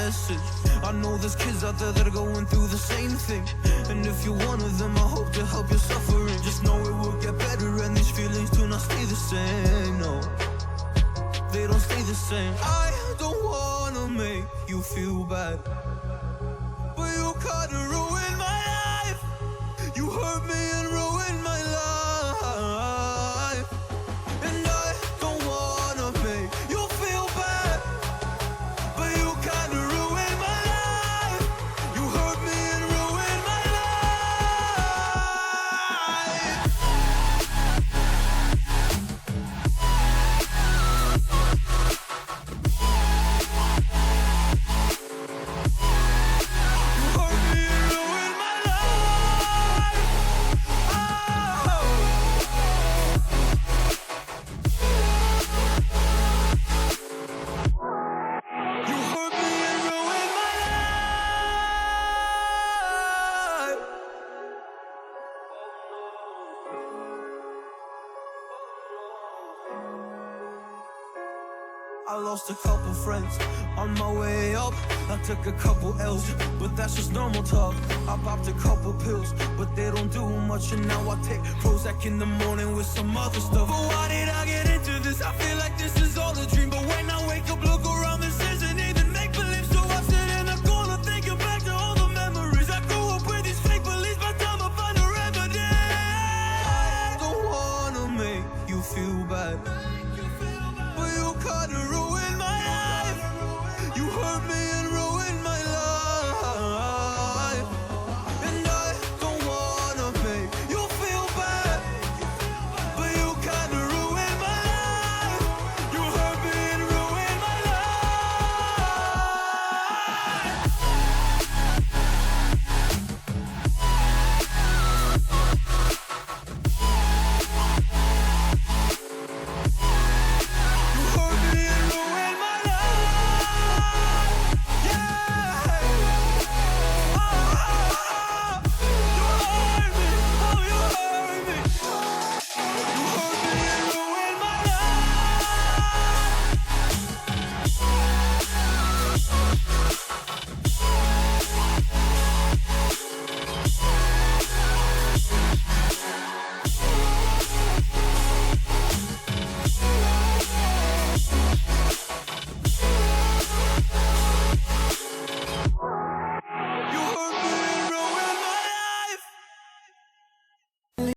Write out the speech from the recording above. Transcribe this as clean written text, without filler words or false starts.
message. I know there's kids out there that are going through the same thing, and if you're one of them, I hope to help your suffering. Just know it will get better, and these feelings do not stay the same. No, they don't stay the same. I don't wanna make you feel bad, but you kinda ruined my life. You hurt me and ruined my life, and I don't wanna make you feel bad, but you kinda ruined my life. You hurt me and ruined my life. You hurt me and ruined my life. Oh. You hurt me and ruined my life. I lost a couple friends on my way up. I took a couple L's, but that's just normal talk. I popped a couple pills, but they don't do much. And now I take Prozac in the morning with some other stuff. But why did I get into this? I feel like this is all a dream. But when I wake up, look around